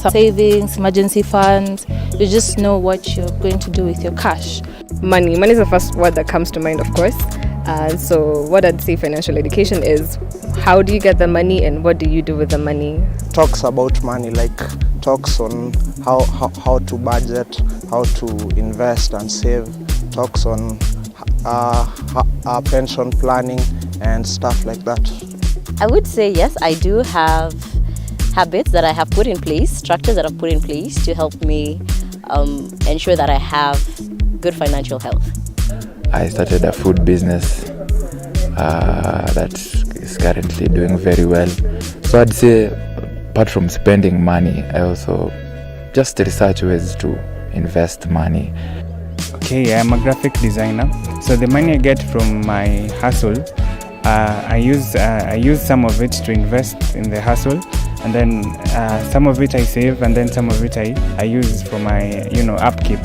some savings, emergency funds. You just know what you're going to do with your cash. Money is the first word that comes to mind, of course. So what I'd say financial education is, how do you get the money and what do you do with the money? Talks about money, like talks on how to budget, how to invest and save, talks on pension planning and stuff like that. I would say yes, I do have habits that I have put in place, structures that I've put in place to help me ensure that I have good financial health. I started a food business that is currently doing very well. So I'd say, apart from spending money, I also just research ways to invest money. Okay, I'm a graphic designer. So the money I get from my hustle, I use some of it to invest in the hustle, and then some of it I save, and then some of it I use for my upkeep.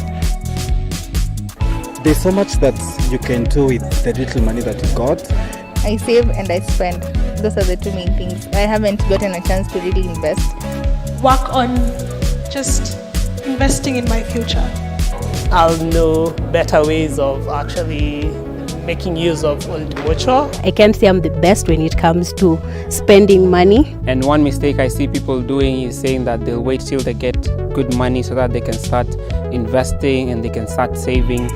There's so much that you can do with the little money that you got. I save and I spend. Those are the two main things. I haven't gotten a chance to really invest. Work on just investing in my future. I'll know better ways of actually making use of Multidisciplinary. I can't say I'm the best when it comes to spending money. And one mistake I see people doing is saying that they'll wait till they get good money so that they can start investing and they can start saving.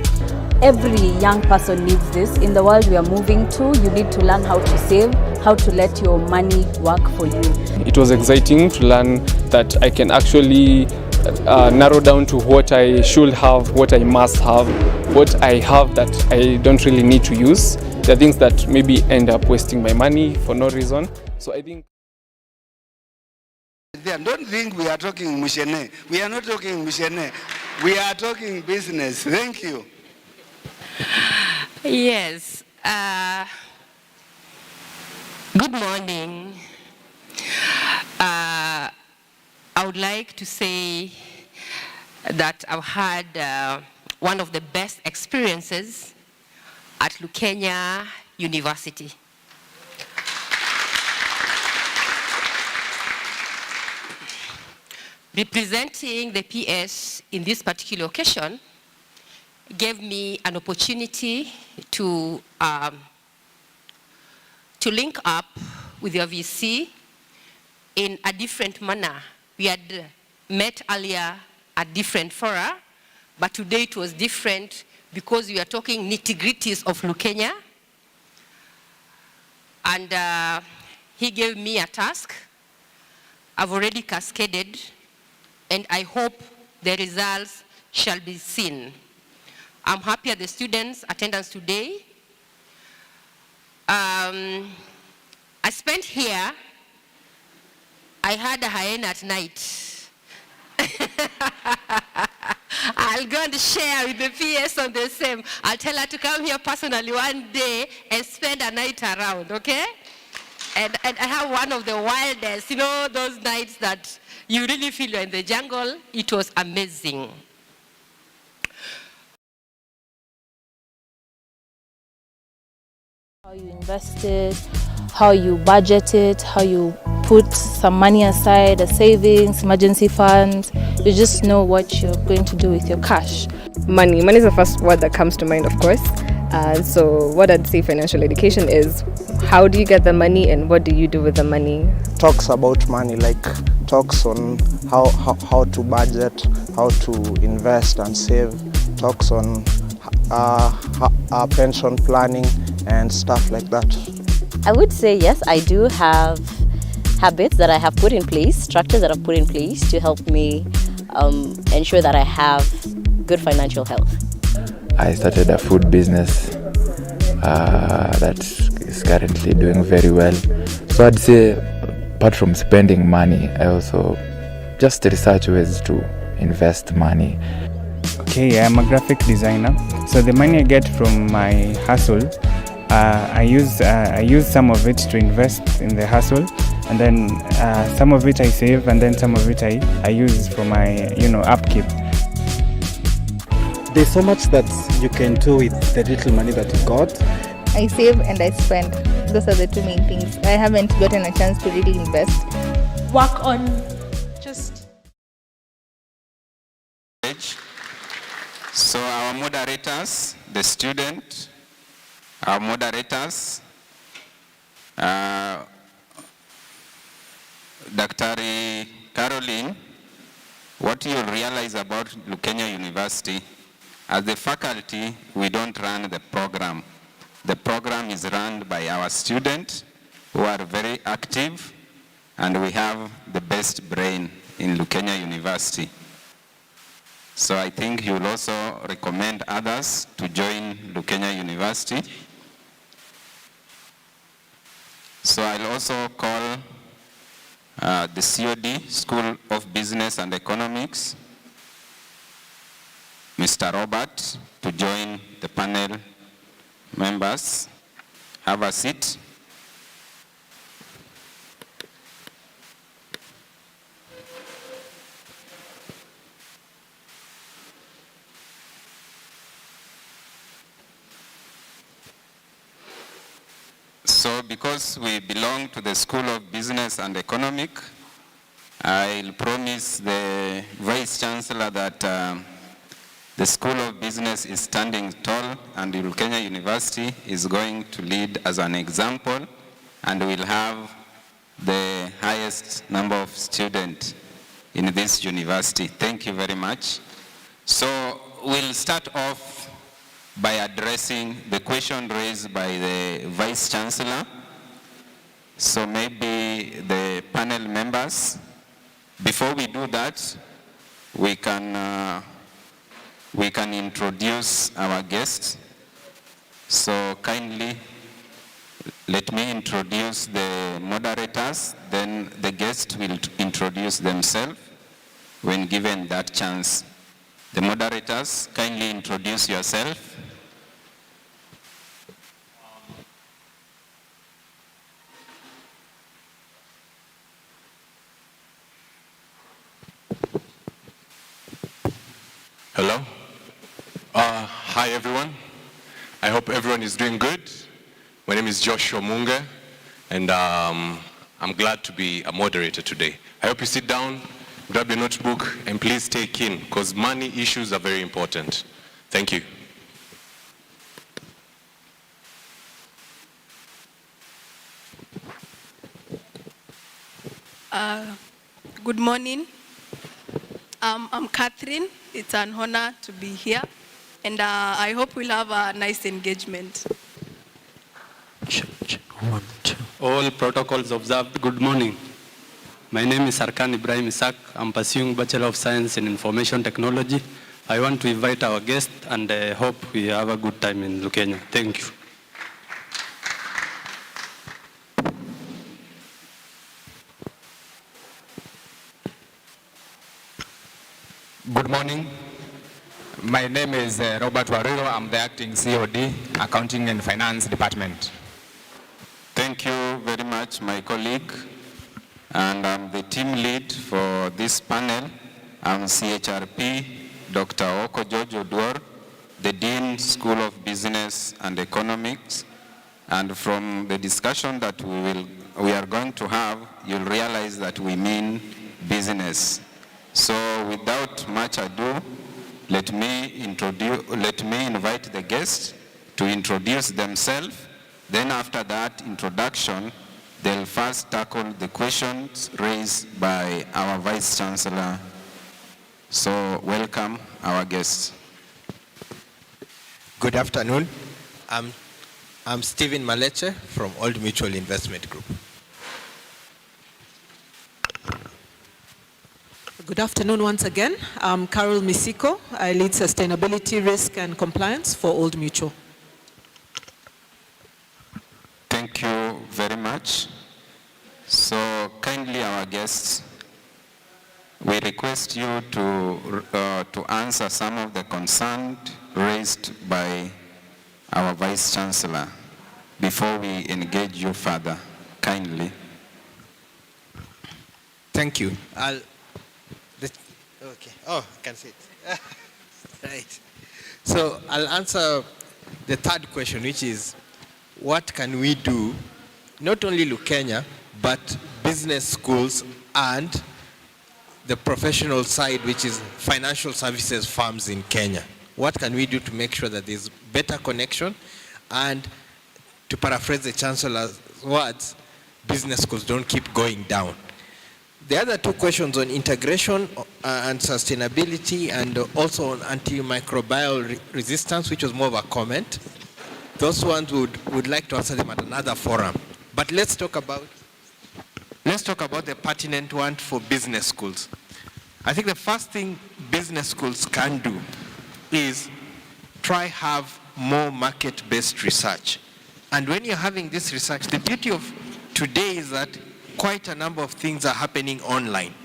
Every young person needs this. In the world we are moving to, you need to learn how to save, how to let your money work for you. It was exciting to learn that I can actually narrow down to what I should have, what I must have, what I have that I don't really need to use. There are things that maybe end up wasting my money for no reason. So I think... Don't think we are talking Mushene. We are not talking Mushene. We are talking business. Thank you. Yes. Good morning. I would like to say that I've had one of the best experiences at Lukenya University. Representing the PS in this particular occasion gave me an opportunity to link up with your VC in a different manner. We had met earlier at different fora, but today it was different because we are talking nitty-gritties of Lukenya. And he gave me a task. I've already cascaded, and I hope the results shall be seen. I'm happy at the students' attendance today. I spent here, I had a hyena at night. I'll go and share with the PS on the same. I'll tell her to come here personally one day and spend a night around, okay? And I have one of the wildest, those nights that you really feel you're in the jungle. It was amazing. How you invest it, how you budget it, how you put some money aside, a savings, emergency funds. You just know what you're going to do with your cash. Money is the first word that comes to mind, of course. So what I'd say financial education is, how do you get the money and what do you do with the money? Talks about money, like talks on how to budget, how to invest and save, talks on pension planning and stuff like that. I would say yes, I do have habits that I have put in place, structures that I've put in place to help me ensure that I have good financial health. I started a food business that is currently doing very well. So I'd say, apart from spending money, I also just research ways to invest money. Okay, I'm a graphic designer. So the money I get from my hustle, I use some of it to invest in the hustle, and then some of it I save, and then some of it I use for my upkeep. There's so much that you can do with the little money that you got. I save and I spend. Those are the two main things. I haven't gotten a chance to really invest. Work on stage. So our moderators, the student, our moderators, Dr. Caroline, what you'll realize about Lukenya University, as the faculty, we don't run the program. The program is run by our students who are very active, and we have the best brain in Lukenya University. So I think you will also recommend others to join Lukenya University. So I'll also call the COD, School of Business and Economics, Mr. Robert, to join the panel members. Have a seat. So because we belong to the School of Business and Economic, I'll promise the Vice Chancellor that the School of Business is standing tall, and Lukenya University is going to lead as an example, and will have the highest number of students in this university. Thank you very much. So we'll start off by addressing the question raised by the Vice Chancellor. So maybe the panel members, before we do that, we can introduce our guests. So kindly let me introduce the moderators, then the guests will introduce themselves when given that chance. The moderators, kindly introduce yourself. Hello. Hi everyone. I hope everyone is doing good. My name is Joshua Munga, and I'm glad to be a moderator today. I hope you sit down, grab your notebook, and please stay keen, because money issues are very important. Thank you. Good morning. I'm Catherine. It's an honor to be here, and I hope we'll have a nice engagement. All protocols observed. Good morning. My name is Arkan Ibrahim Isak. I'm pursuing Bachelor of Science in Information Technology. I want to invite our guest, and I hope we have a good time in Lukenya. Thank you. Good morning. My name is Robert Wariro. I'm the acting COD, Accounting and Finance Department. Thank you very much, my colleague. And I'm the team lead for this panel. I'm CHRP, Dr. Oko George Oduor, the Dean, School of Business and Economics. And from the discussion that we are going to have, you'll realize that we mean business. So without much ado, let me invite the guests to introduce themselves. Then after that introduction, they'll first tackle the questions raised by our Vice Chancellor. So welcome our guests. Good afternoon. I'm Stephen Maleche from Old Mutual Investment Group. Good afternoon once again. I'm Carol Misiko. I lead Sustainability, Risk and Compliance for Old Mutual. Thank you very much. So kindly our guests, we request you to answer some of the concerns raised by our Vice Chancellor before we engage you further. Kindly. Thank you. Okay. Oh, I can see it. Right. So I'll answer the third question, which is, what can we do, not only Lukenya, but business schools and the professional side, which is financial services firms in Kenya. What can we do to make sure that there's better connection? And to paraphrase the Chancellor's words, business schools don't keep going down. The other two questions on integration and sustainability, and also on antimicrobial resistance, which was more of a comment. Those ones would like to answer them at another forum. But let's talk about the pertinent one for business schools. I think the first thing business schools can do is try have more market-based research. And when you're having this research, the beauty of today is that quite a number of things are happening online.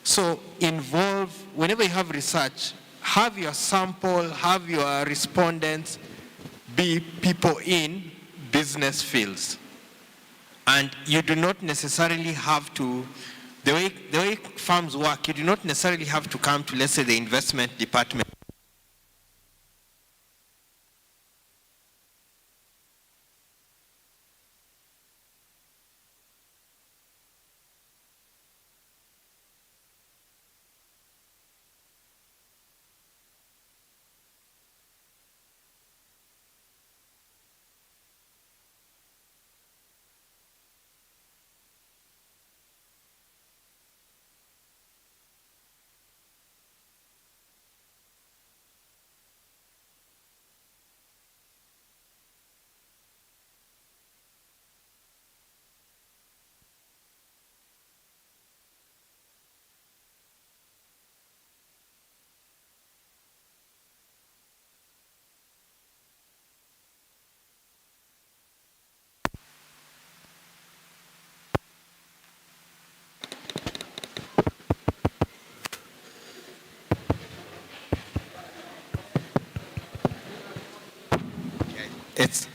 So whenever you have research, have your sample, have your respondents be people in business fields. And you do not necessarily have to, the way firms work, you do not necessarily have to come to, let's say, the investment department.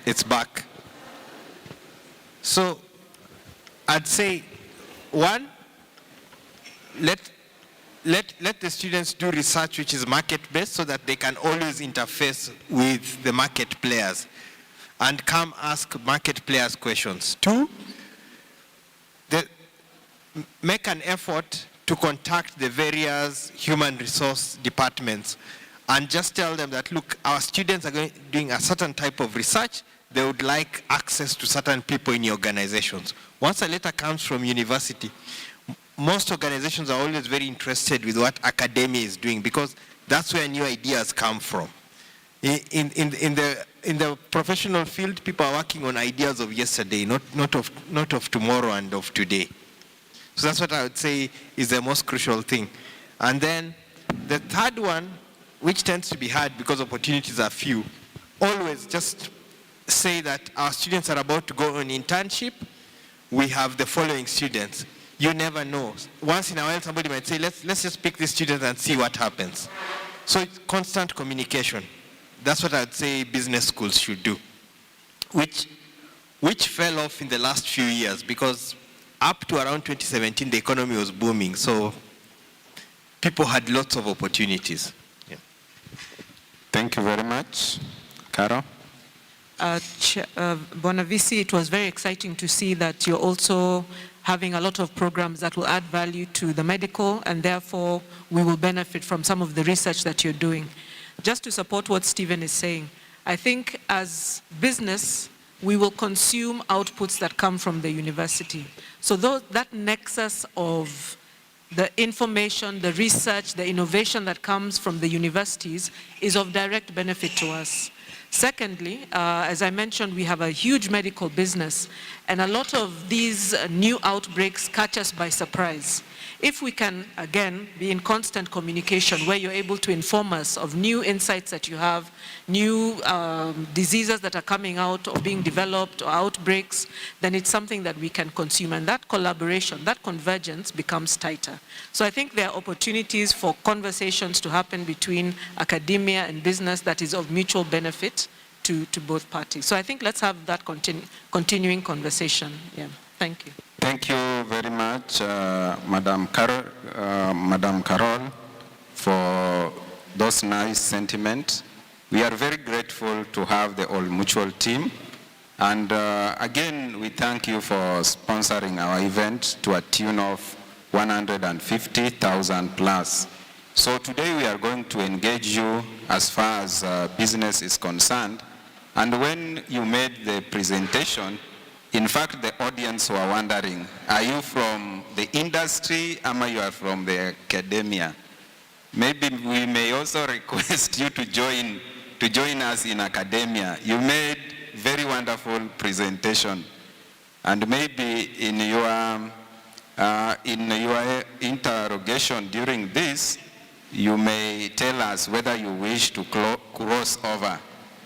It's back. So I'd say, one, let the students do research which is market-based so that they can always interface with the market players and come ask market players questions. Two, make an effort to contact the various human resource departments and just tell them that, look, our students are doing a certain type of research. They would like access to certain people in your organizations. Once a letter comes from university, most organizations are always very interested with what academia is doing because that's where new ideas come from. In the professional field, people are working on ideas of yesterday, not of tomorrow and of today. So that's what I would say is the most crucial thing. And then the third one, which tends to be hard because opportunities are few, always just say that our students are about to go on internship. We have the following students. You never know. Once in a while, somebody might say, let's just pick these students and see what happens. So it's constant communication. That's what I'd say business schools should do, which fell off in the last few years because up to around 2017, the economy was booming. So people had lots of opportunities. Yeah. Thank you very much. Caro? Bonavisi, it was very exciting to see that you're also having a lot of programs that will add value to the medical, and therefore we will benefit from some of the research that you're doing. Just to support what Stephen is saying, I think as business, we will consume outputs that come from the university. So that nexus of the information, the research, the innovation that comes from the universities is of direct benefit to us. Secondly, as I mentioned, we have a huge medical business, and a lot of these new outbreaks catch us by surprise. If we can, again, be in constant communication where you're able to inform us of new insights that you have, new diseases that are coming out or being developed or outbreaks, then it's something that we can consume. And that collaboration, that convergence becomes tighter. So I think there are opportunities for conversations to happen between academia and business that is of mutual benefit to both parties. So I think let's have that continuing conversation. Yeah. Thank you. Thank you very much, Madam Carol, for those nice sentiments. We are very grateful to have the All Mutual team. And again, we thank you for sponsoring our event to a tune of 150,000 plus. So today we are going to engage you as far as business is concerned. And when you made the presentation, in fact, the audience were wondering, are you from the industry or you are from the academia? Maybe we may also request you to join us in academia. You made very wonderful presentation. And maybe in your interrogation during this, you may tell us whether you wish to cross over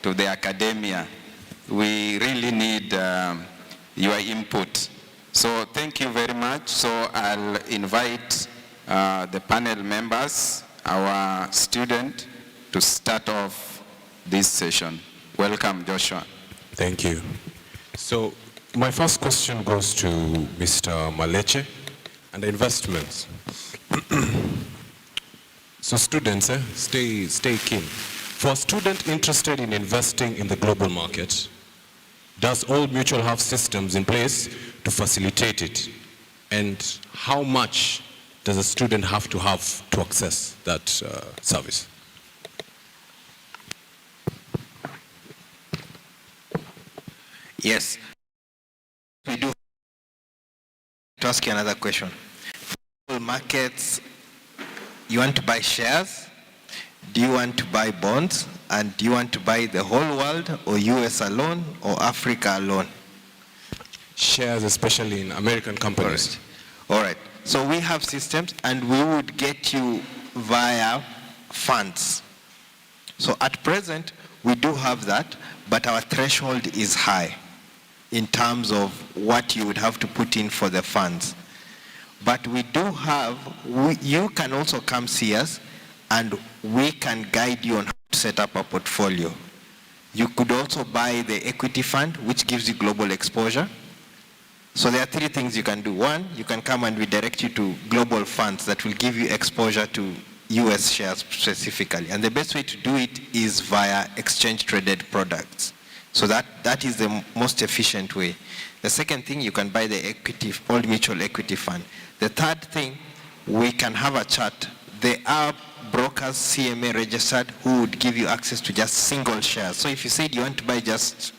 to the academia. We really need your input. So thank you very much. So I'll invite the panel members, our student, to start off this session. Welcome, Joshua. Thank you. So my first question goes to Mr. Maleche and investments. So students, stay keen. For a student interested in investing in the global market, does Old Mutual have systems in place to facilitate it? And how much does a student have to access that service? Yes, we do. To ask you another question. Markets, you want to buy shares? Do you want to buy bonds? And do you want to buy the whole world, or US alone, or Africa alone? Shares, especially in American companies. All right. So we have systems, and we would get you via funds. So at present, we do have that, but our threshold is high in terms of what you would have to put in for the funds. But we do have, you can also come see us, and we can guide you on how to set up a portfolio. You could also buy the equity fund, which gives you global exposure. So there are three things you can do. One, you can come and we direct you to global funds that will give you exposure to US shares specifically. And the best way to do it is via exchange-traded products. So that is the most efficient way. The second thing, you can buy the equity, Old Mutual equity fund. The third thing, we can have a chart. There are brokers, CMA registered, who would give you access to just single shares. So if you said you want to buy just,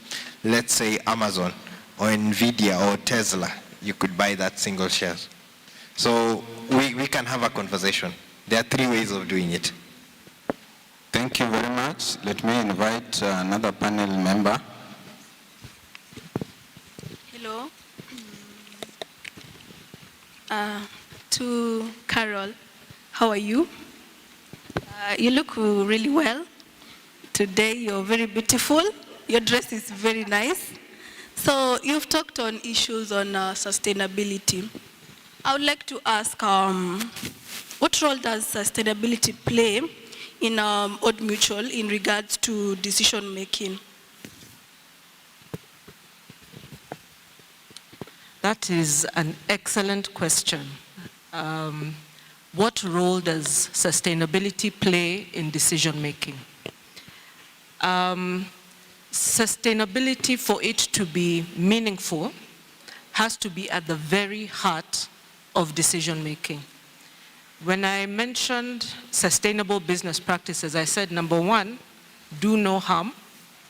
let's say, Amazon or Nvidia or Tesla, you could buy that single shares. So we can have a conversation. There are three ways of doing it. Thank you very much. Let me invite another panel member. Hello. To Carol, how are you? You look really well. Today you're very beautiful. Your dress is very nice. So you've talked on issues on sustainability. I would like to ask, what role does sustainability play in Old Mutual in regards to decision making? That is an excellent question. What role does sustainability play in decision making? Sustainability, for it to be meaningful, has to be at the very heart of decision making. When I mentioned sustainable business practices, I said, number one, do no harm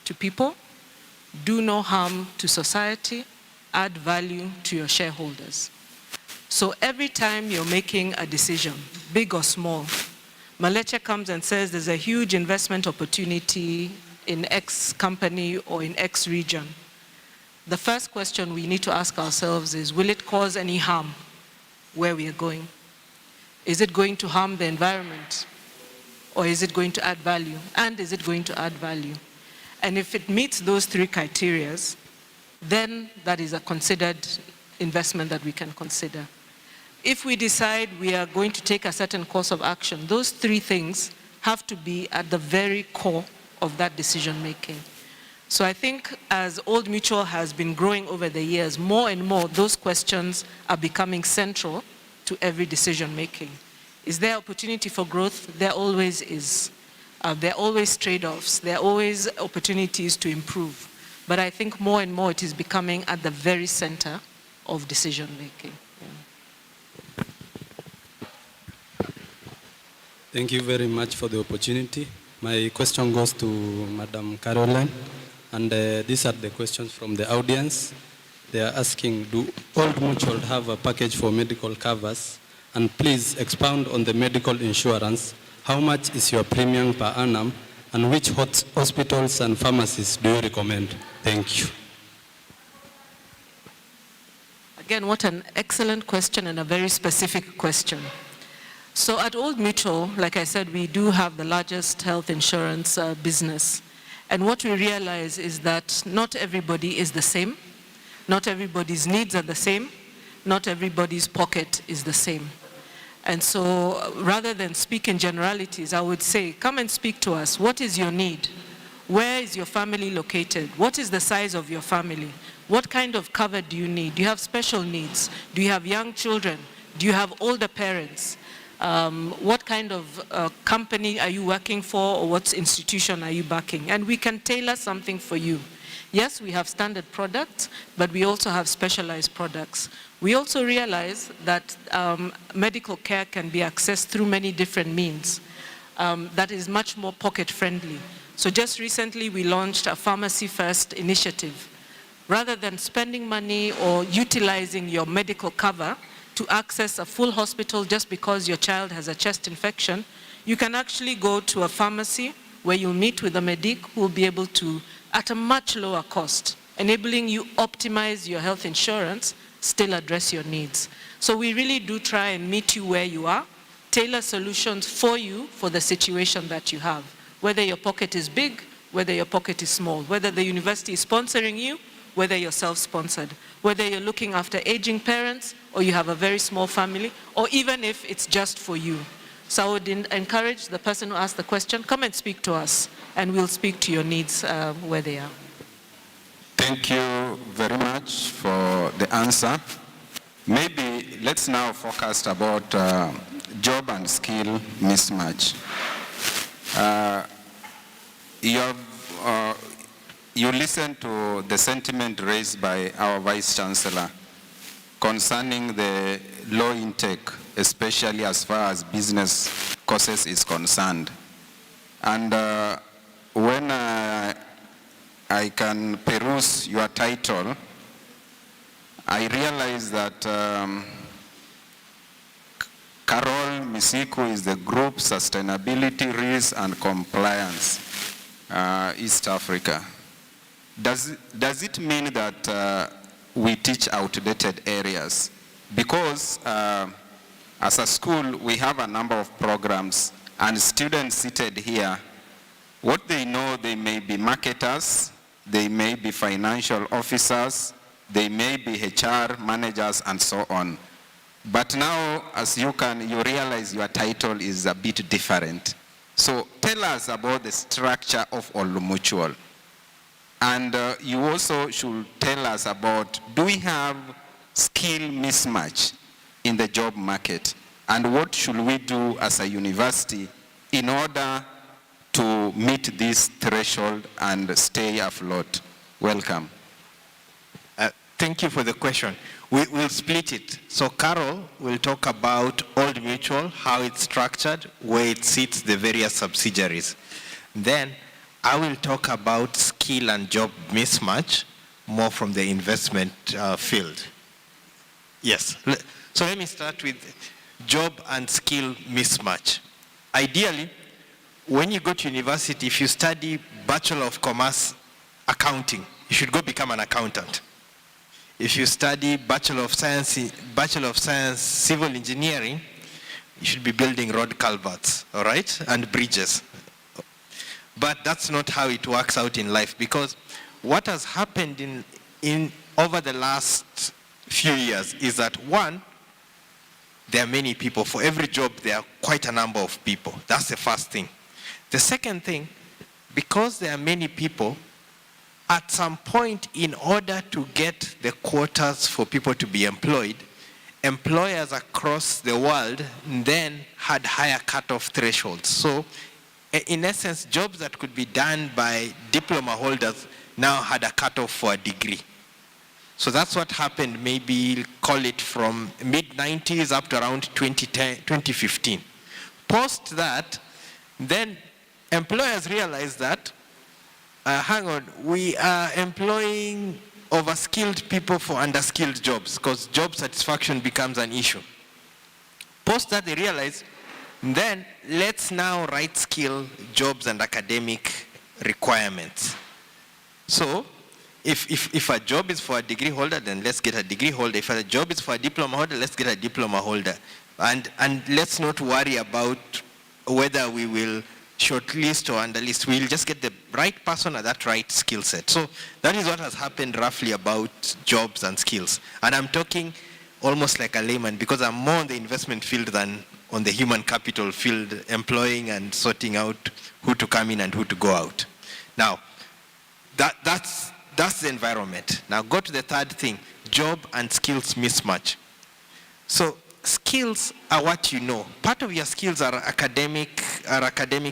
to people, do no harm to society, add value to your shareholders. So every time you're making a decision, big or small, Maleche comes and says there's a huge investment opportunity in X company or in X region. The first question we need to ask ourselves is, will it cause any harm where we are going? Is it going to harm the environment? Or is it going to add value? And is it going to add value? And if it meets those three criteria, then that is a considered investment that we can consider. If we decide we are going to take a certain course of action, those three things have to be at the very core of that decision making. So I think as Old Mutual has been growing over the years, more and more those questions are becoming central to every decision making. Is there opportunity for growth? There always is. There are always trade-offs. There are always opportunities to improve. But I think more and more it is becoming at the very center of decision making. Thank you very much for the opportunity. My question goes to Madam Caroline, and these are the questions from the audience. They are asking, do Old Mutual have a package for medical covers? And please expound on the medical insurance. How much is your premium per annum? And which hospitals and pharmacies do you recommend? Thank you. Again, what an excellent question and a very specific question. So at Old Mutual, like I said, we do have the largest health insurance business. And what we realize is that not everybody is the same. Not everybody's needs are the same. Not everybody's pocket is the same. And so rather than speak in generalities, I would say, come and speak to us. What is your need? Where is your family located? What is the size of your family? What kind of cover do you need? Do you have special needs? Do you have young children? Do you have older parents? What kind of company are you working for, or what institution are you backing? And we can tailor something for you. Yes, we have standard products, but we also have specialized products. We also realize that medical care can be accessed through many different means that is much more pocket-friendly. So just recently we launched a Pharmacy First initiative. Rather than spending money or utilizing your medical cover to access a full hospital just because your child has a chest infection, you can actually go to a pharmacy where you'll meet with a medic who will be able to, at a much lower cost, enabling you optimize your health insurance, still address your needs. So we really do try and meet you where you are, tailor solutions for you for the situation that you have, whether your pocket is big, whether your pocket is small, whether the university is sponsoring you, whether you're self-sponsored, whether you're looking after aging parents, or you have a very small family, or even if it's just for you. So I would encourage the person who asked the question, come and speak to us, and we'll speak to your needs where they are. Thank you very much for the answer. Maybe let's now focus about job and skill mismatch. You listen to the sentiment raised by our Vice Chancellor concerning the low intake, especially as far as business courses is concerned. And when I can peruse your title, I realize that Carol Misiku is the Group Sustainability, Risk and Compliance, East Africa. Does it mean that we teach outdated areas? Because as a school, we have a number of programs, and students seated here, what they know, they may be marketers, they may be financial officers, they may be HR managers, and so on. But now, as you realize your title is a bit different. So tell us about the structure of Old Mutual. And you also should tell us about, do we have skill mismatch in the job market? And what should we do as a university in order to meet this threshold and stay afloat? Welcome. Thank you for the question. We'll split it. So Carol will talk about Old Mutual, how it's structured, where it sits, the various subsidiaries. Then I will talk about skill and job mismatch, more from the investment field. Yes. So let me start with job and skill mismatch. Ideally, when you go to university, if you study Bachelor of Commerce accounting, you should go become an accountant. If you study Bachelor of Science civil engineering, you should be building road culverts, all right, and bridges. But that's not how it works out in life, because what has happened in over the last few years is that, one, there are many people. For every job, there are quite a number of people. That's the first thing. The second thing, because there are many people, at some point, in order to get the quotas for people to be employed, employers across the world then had higher cutoff thresholds. So in essence, jobs that could be done by diploma holders now had a cutoff for a degree. So that's what happened, maybe call it from mid-90s up to around 2010, 2015. Post that, then employers realize that, hang on, we are employing overskilled people for underskilled jobs because job satisfaction becomes an issue. Post that they realize, then let's now right skill jobs and academic requirements. So if a job is for a degree holder, then let's get a degree holder. If a job is for a diploma holder, let's get a diploma holder. And let's not worry about whether we will shortlist or underlist. We'll just get the right person at that right skill set. So that is what has happened roughly about jobs and skills. And I'm talking almost like a layman because I'm more on the investment field than on the human capital field, employing and sorting out who to come in and who to go out. Now, that's the environment. Now go to the third thing, job and skills mismatch. So skills are what you know. Part of your skills are academic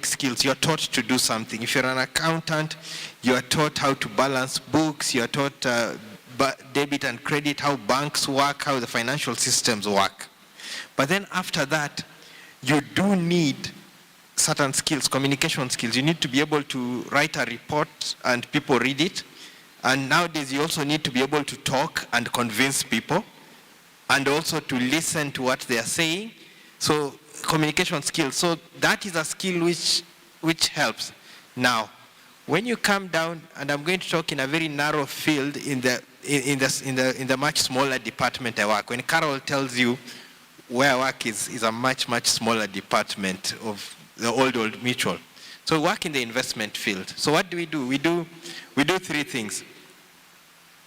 skills. You're taught to do something. If you're an accountant, you are taught how to balance books. You're taught debit and credit, how banks work, how the financial systems work. But then after that, you do need certain skills, communication skills. You need to be able to write a report and people read it. And nowadays you also need to be able to talk and convince people and also to listen to what they are saying. So communication skills. So that is a skill which helps. Now, when you come down, and I'm going to talk in a very narrow field in the much smaller department I work. When Carol tells you where I work is a much smaller department of the old mutual. So we work in the investment field. So what do? We do three things.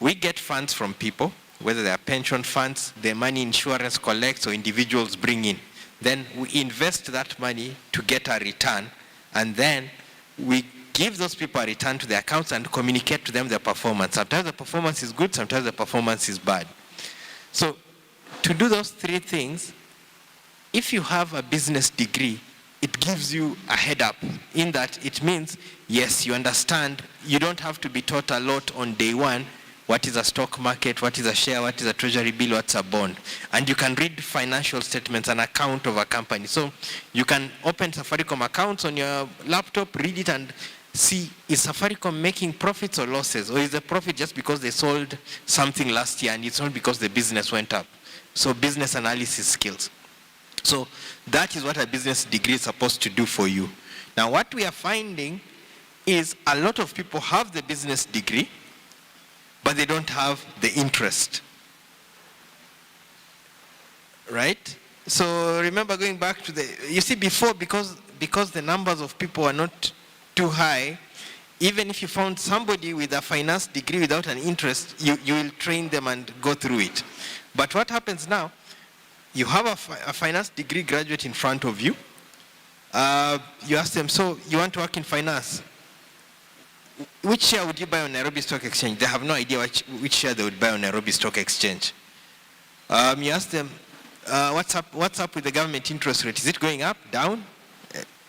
We get funds from people, whether they are pension funds, the money insurance collects or individuals bring in. Then we invest that money to get a return, and then we give those people a return to their accounts and communicate to them their performance. Sometimes the performance is good, sometimes the performance is bad. So to do those three things, if you have a business degree, it gives you a head up in that it means, yes, you understand, you don't have to be taught a lot on day one, what is a stock market, what is a share, what is a treasury bill, what's a bond. And you can read financial statements, an account of a company. So you can open Safaricom accounts on your laptop, read it and see, is Safaricom making profits or losses? Or is the profit just because they sold something last year and it's not because the business went up? So business analysis skills. So that is what a business degree is supposed to do for you. Now what we are finding is a lot of people have the business degree, but they don't have the interest. Right? So remember going back to you see before, because the numbers of people are not too high, even if you found somebody with a finance degree without an interest, you will train them and go through it. But what happens now, you have a finance degree graduate in front of you. You ask them, so you want to work in finance? Which share would you buy on Nairobi Stock Exchange? They have no idea which share they would buy on Nairobi Stock Exchange. You ask them, what's up with the government interest rate? Is it going up, down?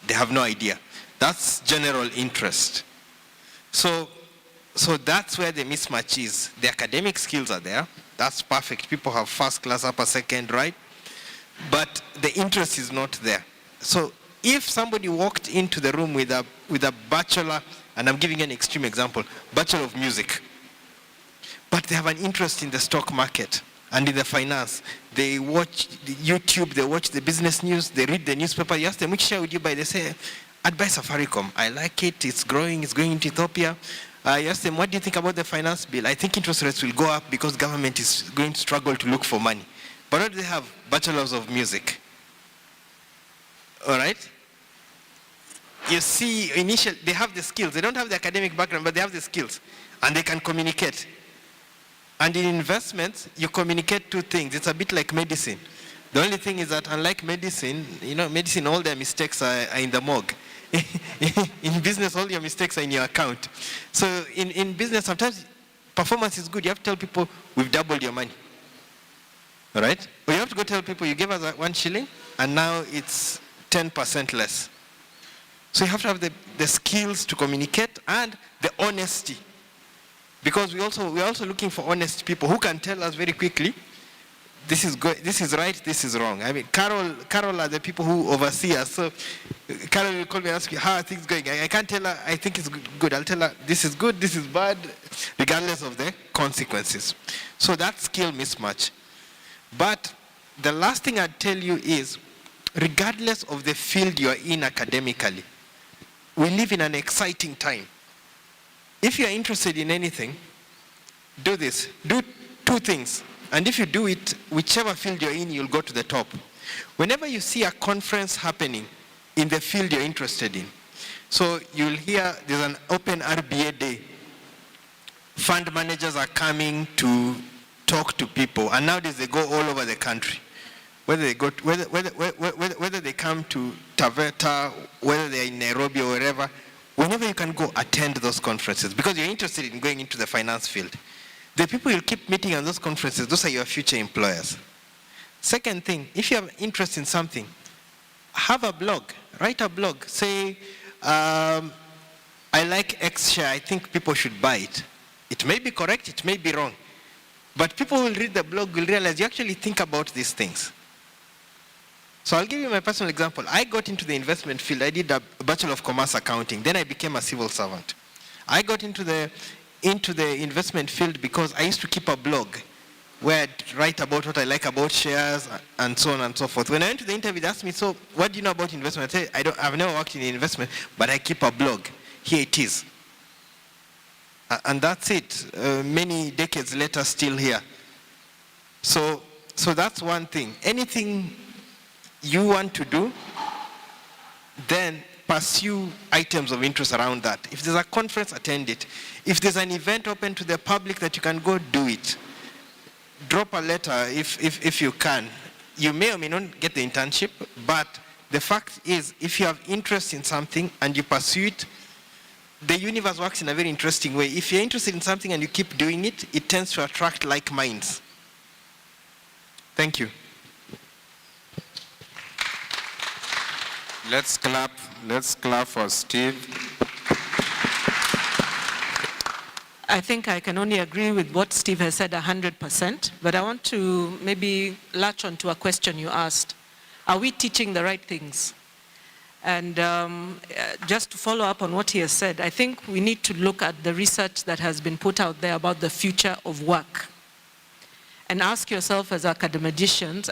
They have no idea. That's general interest. So that's where the mismatch is. The academic skills are there. That's perfect. People have first class, upper, second, right? But the interest is not there. So if somebody walked into the room with a bachelor, and I'm giving an extreme example, bachelor of music, but they have an interest in the stock market and in the finance. They watch the YouTube, they watch the business news, they read the newspaper. You ask them, which share would you buy? They say, I'd buy Safaricom. I like it, it's growing, it's going into Ethiopia. You ask them, what do you think about the finance bill? I think interest rates will go up because government is going to struggle to look for money. But what do they have? Bachelors of music. All right? You see, initially, they have the skills. They don't have the academic background, but they have the skills. And they can communicate. And in investments, you communicate two things. It's a bit like medicine. The only thing is that unlike medicine, medicine, all their mistakes are in the morgue. In business, all your mistakes are in your account. So in business, sometimes performance is good. You have to tell people, we've doubled your money. All right? Or you have to go tell people, you gave us 1 shilling, and now it's 10% less. So you have to have the skills to communicate and the honesty. Because we're also looking for honest people who can tell us very quickly, this is good, this is right, this is wrong. I mean, Carol are the people who oversee us. So Carol will call me and ask me, how are things going? I can't tell her, I think it's good. I'll tell her, this is good, this is bad, regardless of the consequences. So that's skill mismatch. But the last thing I'd tell you is, regardless of the field you're in academically, we live in an exciting time. If you're interested in anything, do this. Do two things. And if you do it, whichever field you're in, you'll go to the top. Whenever you see a conference happening in the field you're interested in, so you'll hear there's an open RBA day. Fund managers are coming to talk to people, and nowadays they go all over the country. Whether they go to, whether they come to Taveta, whether they're in Nairobi or wherever, whenever you can go attend those conferences because you're interested in going into the finance field. The people you'll keep meeting at those conferences, those are your future employers. Second thing, if you have interest in something, have a blog, write a blog. Say, I like X share, I think people should buy it. It may be correct, it may be wrong. But people who will read the blog will realize you actually think about these things. So I'll give you my personal example. I got into the investment field. I did a Bachelor of Commerce Accounting. Then I became a civil servant. I got into the investment field because I used to keep a blog where I'd write about what I like about shares and so on and so forth. When I went to the interview, they asked me, so what do you know about investment? I said, I've never worked in investment, but I keep a blog. Here it is. And that's it. Many decades later, still here. So that's one thing. Anything you want to do, then pursue items of interest around that. If there's a conference, attend it. If there's an event open to the public that you can go, do it. Drop a letter if you can. You may or may not get the internship, but the fact is, if you have interest in something and you pursue it, the universe works in a very interesting way. If you're interested in something and you keep doing it, it tends to attract like minds. Thank you. Let's clap for Steve. I think I can only agree with what Steve has said 100%, but I want to maybe latch on to a question you asked. Are we teaching the right things? And just to follow up on what he has said, I think we need to look at the research that has been put out there about the future of work. And ask yourself as academicians,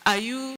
are you